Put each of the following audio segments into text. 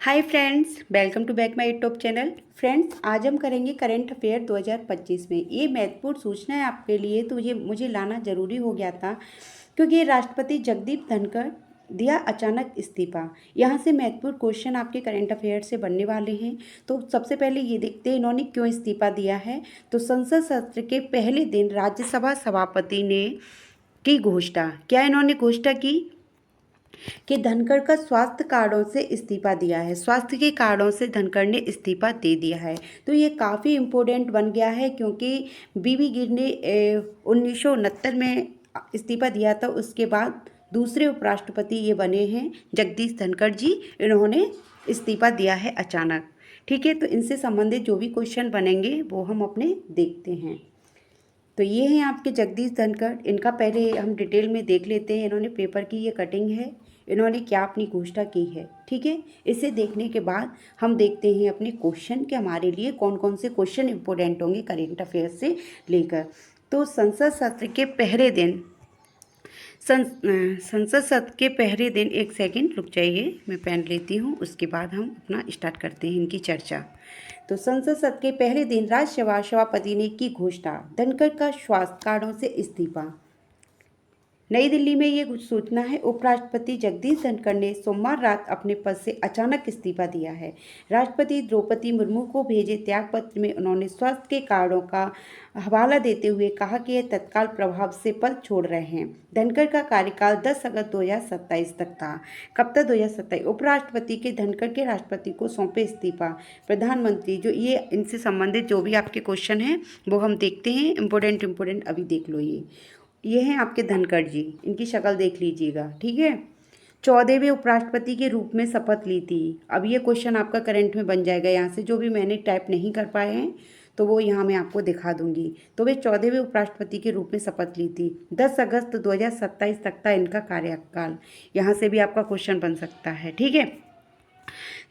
Hi friends, welcome to back my YouTube channel. Friends, आज हम करेंगे करंट अफेयर 2025 में। ये महत्वपूर्ण सूचना है आपके लिए, तो ये मुझे लाना ज़रूरी हो गया था क्योंकि राष्ट्रपति जगदीप धनखड़ दिया अचानक इस्तीफा। यहाँ से महत्वपूर्ण क्वेश्चन आपके करंट अफेयर से बनने वाले हैं। तो सबसे पहले ये देखते हैं इन्होंने क्यों इस्तीफा दिया है। तो संसद सत्र के पहले दिन राज्यसभा सभापति ने की घोषणा। क्या इन्होंने घोषणा की कि धनखड़ का स्वास्थ्य कारणों से इस्तीफा दिया है। स्वास्थ्य के कारणों से धनखड़ ने इस्तीफा दे दिया है। तो ये काफ़ी इम्पोर्टेंट बन गया है क्योंकि बीबी गिर ने 1969 में इस्तीफा दिया था। उसके बाद दूसरे उपराष्ट्रपति ये बने हैं जगदीश धनखड़ जी। इन्होंने इस्तीफा दिया है अचानक। ठीक है, तो इनसे संबंधित जो भी क्वेश्चन बनेंगे वो हम अपने देखते हैं। तो ये हैं आपके जगदीश धनखड़। इनका पहले हम डिटेल में देख लेते हैं। इन्होंने पेपर की ये कटिंग है, इन्होंने क्या अपनी घोषणा की है। ठीक है, इसे देखने के बाद हम देखते हैं अपने क्वेश्चन के हमारे लिए कौन कौन से क्वेश्चन इंपॉर्टेंट होंगे करेंट अफेयर से लेकर। तो संसद सत्र के पहले दिन संसद सत्र के पहले दिन, एक सेकंड रुक जाइए, मैं पेन लेती हूँ, उसके बाद हम अपना स्टार्ट करते हैं इनकी चर्चा। तो संसद सत्र के पहले दिन राज्यसभा सभापति ने की घोषणा, धनखड़ का स्वास्थ्य कारणों से इस्तीफा। नई दिल्ली में ये सूचना है। उपराष्ट्रपति जगदीप धनखड़ ने सोमवार रात अपने पद से अचानक इस्तीफा दिया है। राष्ट्रपति द्रौपदी मुर्मू को भेजे त्याग पत्र में उन्होंने स्वास्थ्य के कारणों का हवाला देते हुए कहा कि यह तत्काल प्रभाव से पद छोड़ रहे हैं। धनखड़ का कार्यकाल 10 अगस्त 2027 तक था। कब तक? 2027। उपराष्ट्रपति के धनखड़ के राष्ट्रपति को सौंपे इस्तीफा। प्रधानमंत्री, जो ये इनसे संबंधित जो भी आपके क्वेश्चन हैं वो हम देखते हैं। इम्पोर्टेंट अभी देख लो। ये हैं आपके धनखड़ जी, इनकी शक्ल देख लीजिएगा। ठीक है, 14वें उपराष्ट्रपति के रूप में शपथ ली थी। अब ये क्वेश्चन आपका करंट में बन जाएगा। यहाँ से जो भी मैंने टाइप नहीं कर पाए हैं तो वो यहाँ मैं आपको दिखा दूंगी। तो वे 14वें उपराष्ट्रपति के रूप में शपथ ली थी। 10 अगस्त 2027 तक था इनका कार्यकाल। यहाँ से भी आपका क्वेश्चन बन सकता है। ठीक है,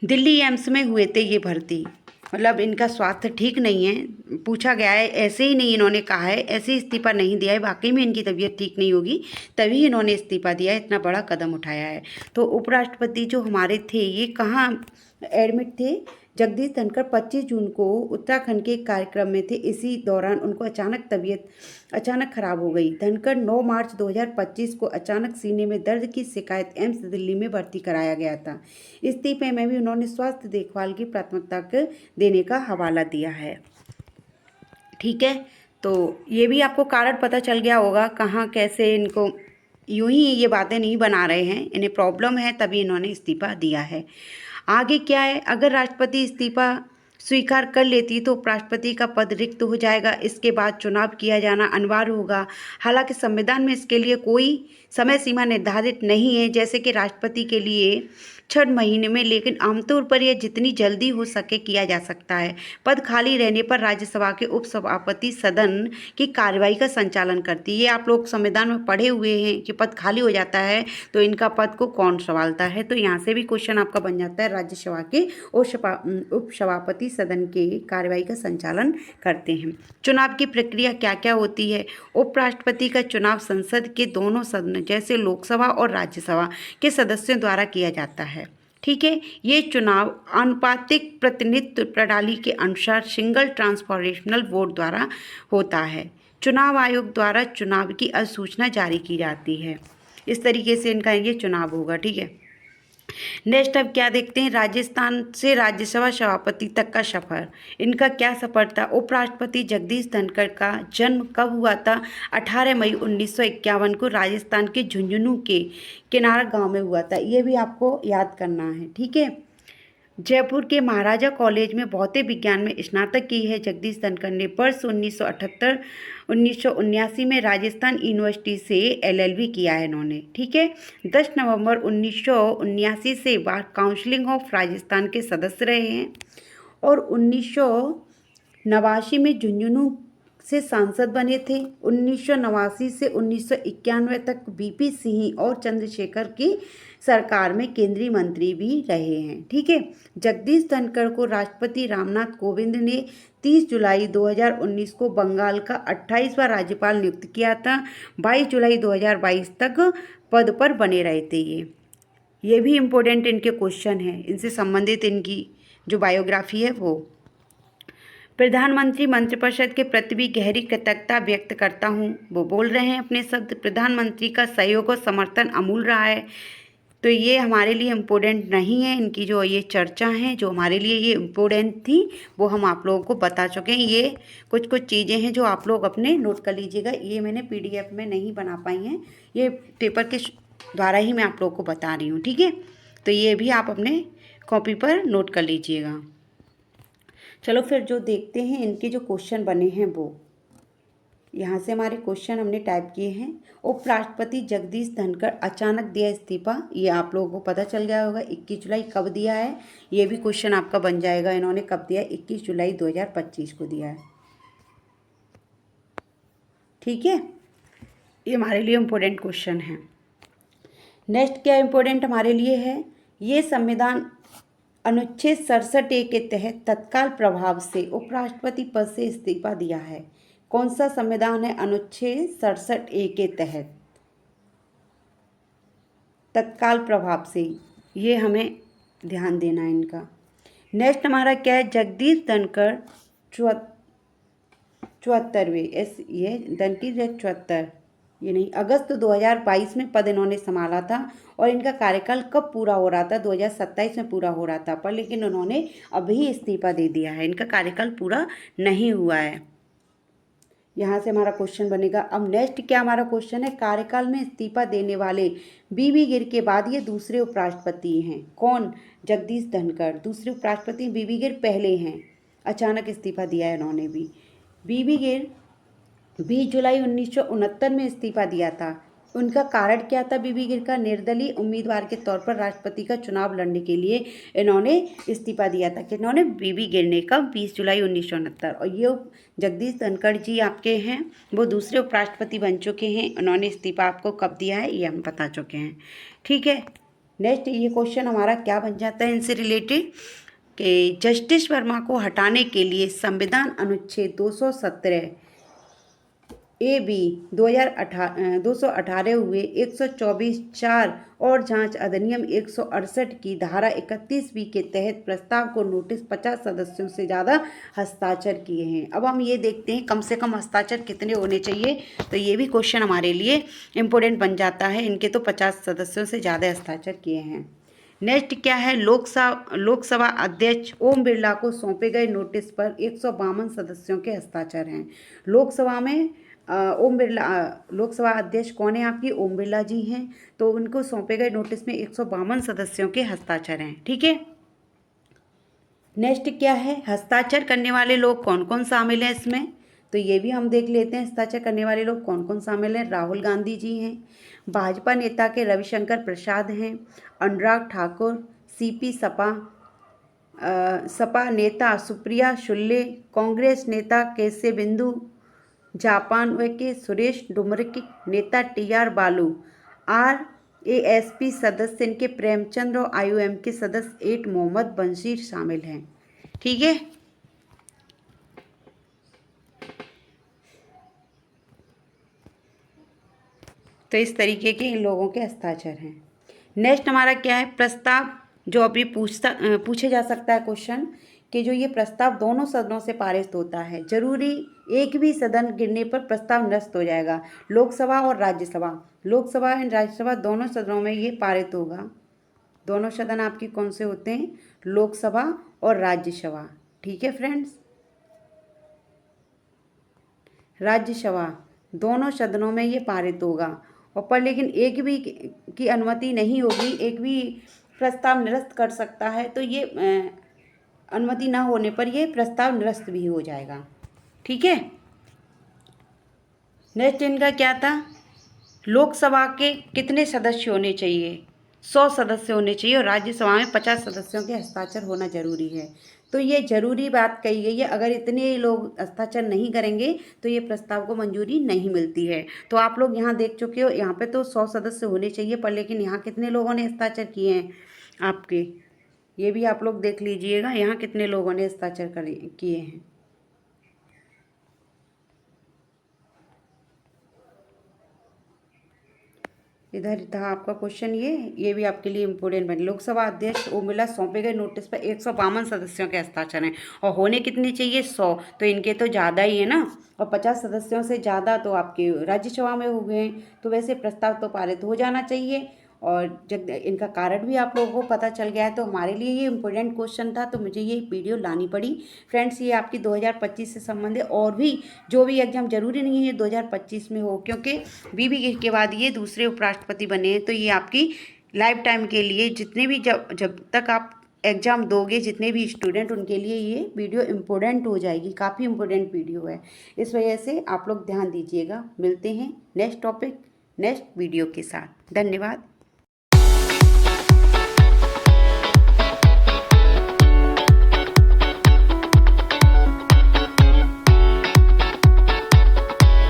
दिल्ली एम्स में हुए थे ये भर्ती। मतलब इनका स्वास्थ्य ठीक नहीं है, पूछा गया है, ऐसे ही नहीं इन्होंने कहा है, ऐसे ही इस्तीफा नहीं दिया है, वाकई में इनकी तबीयत ठीक नहीं होगी तभी इन्होंने इस्तीफा दिया है, इतना बड़ा कदम उठाया है। तो उपराष्ट्रपति जो हमारे थे ये कहाँ एडमिट थे? जगदीश धनखड़ 25 जून को उत्तराखंड के एक कार्यक्रम में थे। इसी दौरान उनको तबीयत अचानक खराब हो गई। धनखड़ 9 मार्च 2025 को अचानक सीने में दर्द की शिकायत एम्स दिल्ली में भर्ती कराया गया था। इस्तीफे में भी उन्होंने स्वास्थ्य देखभाल की प्राथमिकता को देने का हवाला दिया है। ठीक है, तो ये भी आपको कारण पता चल गया होगा कहाँ कैसे इनको यूं ही ये बातें नहीं बना रहे हैं, इन्हें प्रॉब्लम है तभी इन्होंने इस्तीफा दिया है। आगे क्या है? अगर राष्ट्रपति इस्तीफा स्वीकार कर लेती तो उपराष्ट्रपति का पद रिक्त हो जाएगा। इसके बाद चुनाव किया जाना अनिवार्य होगा। हालांकि संविधान में इसके लिए कोई समय सीमा निर्धारित नहीं है जैसे कि राष्ट्रपति के लिए 6 महीने में, लेकिन आमतौर पर यह जितनी जल्दी हो सके किया जा सकता है। पद खाली रहने पर राज्यसभा के उपसभापति सदन की कार्यवाही का संचालन करती है। ये आप लोग संविधान में पढ़े हुए हैं कि पद खाली हो जाता है तो इनका पद को कौन संभालता है। तो यहाँ से भी क्वेश्चन आपका बन जाता है। राज्यसभा के उपसभापति सदन के कार्यवाही का संचालन करते हैं। चुनाव की प्रक्रिया क्या क्या होती है? उपराष्ट्रपति का चुनाव संसद के दोनों सदन जैसे लोकसभा और राज्यसभा के सदस्यों द्वारा किया जाता है। ठीक है, ये चुनाव आनुपातिक प्रतिनिधित्व प्रणाली के अनुसार सिंगल ट्रांसफॉर्मेशनल वोट द्वारा होता है। चुनाव आयोग द्वारा चुनाव की अधिसूचना जारी की जाती है। इस तरीके से इनका ये चुनाव होगा। ठीक है, नेक्स्ट अब क्या देखते हैं? राजस्थान से राज्यसभा सभापति तक का सफर। इनका क्या सफर था? उपराष्ट्रपति जगदीश धनखड़ का जन्म कब हुआ था? 18 मई 1951 को राजस्थान के झुंझुनू के किनारा गांव में हुआ था। ये भी आपको याद करना है। ठीक है, जयपुर के महाराजा कॉलेज में भौतिक विज्ञान में स्नातक की है जगदीश धनखड़ ने। वर्ष 1978-1979 में राजस्थान यूनिवर्सिटी से LLB किया है इन्होंने। ठीक है, 10 नवंबर 1979 से बार काउंसिलिंग ऑफ राजस्थान के सदस्य रहे हैं और 1989 में झुंझुनू से सांसद बने थे। 1989 से 1991 तक VP सिंह और चंद्रशेखर की सरकार में केंद्रीय मंत्री भी रहे हैं। ठीक है, जगदीश धनखड़ को राष्ट्रपति रामनाथ कोविंद ने 30 जुलाई 2019 को बंगाल का 28वां राज्यपाल नियुक्त किया था। 22 जुलाई 2022 तक पद पर बने रहे थे ये। ये भी इम्पोर्टेंट इनके क्वेश्चन हैं, इनसे संबंधित इनकी जो बायोग्राफी है वो। प्रधानमंत्री मंत्रिपरिषद के प्रति भी गहरी कृतज्ञता व्यक्त करता हूँ। वो बोल रहे हैं अपने शब्द, प्रधानमंत्री का सहयोग और समर्थन अमूल्य रहा है। तो ये हमारे लिए इम्पोर्टेंट नहीं है, इनकी जो ये चर्चा हैं जो हमारे लिए ये इम्पोर्टेंट थी वो हम आप लोगों को बता चुके हैं। ये कुछ कुछ चीज़ें हैं जो आप लोग अपने नोट कर लीजिएगा। ये मैंने PDF में नहीं बना पाई हैं, ये पेपर के द्वारा ही मैं आप लोगों को बता रही हूँ, ठीक है। तो ये भी आप अपने कॉपी पर नोट कर लीजिएगा। चलो फिर जो देखते हैं इनके जो क्वेश्चन बने हैं वो यहाँ से हमारे क्वेश्चन हमने टाइप किए हैं। उपराष्ट्रपति जगदीश धनखड़ अचानक दिया इस्तीफा, ये आप लोगों को पता चल गया होगा। 21 जुलाई कब दिया है, ये भी क्वेश्चन आपका बन जाएगा। इन्होंने कब दिया, 21 जुलाई 2025 को दिया है, ठीक है। ये हमारे लिए इम्पोर्टेंट क्वेश्चन है। नेक्स्ट क्या इम्पोर्टेंट हमारे लिए है, ये संविधान अनुच्छेद 67A के तहत तत्काल प्रभाव से उपराष्ट्रपति पद से इस्तीफा दिया है। कौन सा संविधान है, अनुच्छेद 67A के तहत तत्काल प्रभाव से, ये हमें ध्यान देना है इनका। नेक्स्ट हमारा क्या है, जगदीश धनखड़ 74वें ये धनखड़ 74 ये नहीं, अगस्त 2022 में पद इन्होंने संभाला था और इनका कार्यकाल कब पूरा हो रहा था, 2027 में पूरा हो रहा था, पर लेकिन उन्होंने अभी इस्तीफा दे दिया है, इनका कार्यकाल पूरा नहीं हुआ है। यहाँ से हमारा क्वेश्चन बनेगा। अब नेक्स्ट क्या हमारा क्वेश्चन है, कार्यकाल में इस्तीफा देने वाले बीबी गिर के बाद ये दूसरे उपराष्ट्रपति हैं। कौन, जगदीश धनखड़ दूसरे उपराष्ट्रपति, बीबी गिर पहले हैं, अचानक इस्तीफा दिया है इन्होंने भी। बीबी गिर 20 जुलाई 1969 में इस्तीफा दिया था। उनका कारण क्या था, बीबी गिर का निर्दलीय उम्मीदवार के तौर पर राष्ट्रपति का चुनाव लड़ने के लिए इन्होंने इस्तीफा दिया था। कि इन्होंने, बीबी गिर ने, कब, 20 जुलाई 1969। और ये जगदीश धनखड़ जी आपके हैं, वो दूसरे उपराष्ट्रपति बन चुके हैं। उन्होंने इस्तीफा आपको कब दिया है ये हम बता चुके हैं, ठीक है। नेक्स्ट ये क्वेश्चन हमारा क्या बन जाता है इनसे रिलेटेड, कि जस्टिस वर्मा को हटाने के लिए संविधान अनुच्छेद 217 AB 218 हुए 124(4) और जांच अधिनियम 168 की धारा 31B के तहत प्रस्ताव को नोटिस 50 सदस्यों से ज़्यादा हस्ताक्षर किए हैं। अब हम ये देखते हैं कम से कम हस्ताक्षर कितने होने चाहिए, तो ये भी क्वेश्चन हमारे लिए इम्पोर्टेंट बन जाता है। इनके तो 50 सदस्यों से ज़्यादा हस्ताक्षर किए हैं। नेक्स्ट क्या है, लोकसभा अध्यक्ष ओम बिरला को सौंपे गए नोटिस पर 152 सदस्यों के हस्ताक्षर हैं। लोकसभा में ओम बिरला, लोकसभा अध्यक्ष कौन है आपकी, ओम बिरला जी हैं। तो उनको सौंपे गए नोटिस में 152 सदस्यों के हस्ताक्षर हैं, ठीक है। नेक्स्ट क्या है, हस्ताक्षर करने वाले लोग कौन कौन शामिल हैं इसमें, तो ये भी हम देख लेते हैं। हस्ताक्षर करने वाले लोग कौन कौन शामिल हैं, राहुल गांधी जी हैं, भाजपा नेता के रविशंकर प्रसाद हैं, अनुराग ठाकुर, CP सपा नेता सुप्रिया शुक्ल, कांग्रेस नेता केशवेंदु जापान के सुरेश डुमरिक, नेता TR बालू, RASP सदस्य इनके प्रेमचंद्र और IOM के सदस्य 8 मोहम्मद बंशीर शामिल हैं, ठीक है। तो इस तरीके के इन लोगों के हस्ताक्षर हैं। नेक्स्ट हमारा क्या है, प्रस्ताव जो अभी पूछे जा सकता है क्वेश्चन, कि जो ये प्रस्ताव दोनों सदनों से पारित होता है, जरूरी एक भी सदन गिरने पर प्रस्ताव नष्ट हो जाएगा। लोकसभा और राज्यसभा, लोकसभा एंड राज्यसभा दोनों सदनों में ये पारित होगा। दोनों सदन आपकी कौन से होते हैं, लोकसभा और राज्यसभा, ठीक है फ्रेंड्स। राज्यसभा दोनों सदनों में ये पारित होगा, और पर लेकिन एक भी की अनुमति नहीं होगी, एक भी प्रस्ताव निरस्त कर सकता है। तो ये अनुमति ना होने पर ये प्रस्ताव निरस्त भी हो जाएगा, ठीक है। नेक्स्ट इनका क्या था, लोकसभा के कितने सदस्य होने चाहिए, 100 सदस्य होने चाहिए, और राज्यसभा में 50 सदस्यों के हस्ताक्षर होना जरूरी है। तो ये जरूरी बात कही गई है, अगर इतने लोग हस्ताक्षर नहीं करेंगे तो ये प्रस्ताव को मंजूरी नहीं मिलती है। तो आप लोग यहाँ देख चुके हो, यहाँ पे तो 100 सदस्य होने चाहिए, पर लेकिन यहाँ कितने लोगों ने हस्ताक्षर किए हैं आपके, ये भी आप लोग देख लीजिएगा, यहाँ कितने लोगों ने हस्ताक्षर किए हैं। इधर था आपका क्वेश्चन, ये भी आपके लिए इम्पोर्टेंट बने। लोकसभा अध्यक्ष ओम बिरला सौंपे गए नोटिस पर 152 सदस्यों के हस्ताक्षर हैं और होने कितने चाहिए 100, तो इनके तो ज़्यादा ही है ना। और 50 सदस्यों से ज़्यादा तो आपके राज्यसभा में हो गए हैं, तो वैसे प्रस्ताव तो पारित हो जाना चाहिए। और जब इनका कारण भी आप लोगों को पता चल गया है, तो हमारे लिए ये इम्पोर्टेंट क्वेश्चन था, तो मुझे ये वीडियो लानी पड़ी। फ्रेंड्स, ये आपकी 2025 से संबंधित और भी जो भी एग्जाम, जरूरी नहीं है ये 2025 में हो, क्योंकि बीबी के बाद ये दूसरे उपराष्ट्रपति बने हैं, तो ये आपकी लाइफ टाइम के लिए जितने भी जब तक आप एग्ज़ाम दोगे, जितने भी स्टूडेंट, उनके लिए ये वीडियो इम्पोर्टेंट हो जाएगी। काफ़ी इम्पोर्टेंट वीडियो है, इस वजह से आप लोग ध्यान दीजिएगा। मिलते हैं नेक्स्ट टॉपिक नेक्स्ट वीडियो के साथ। धन्यवाद।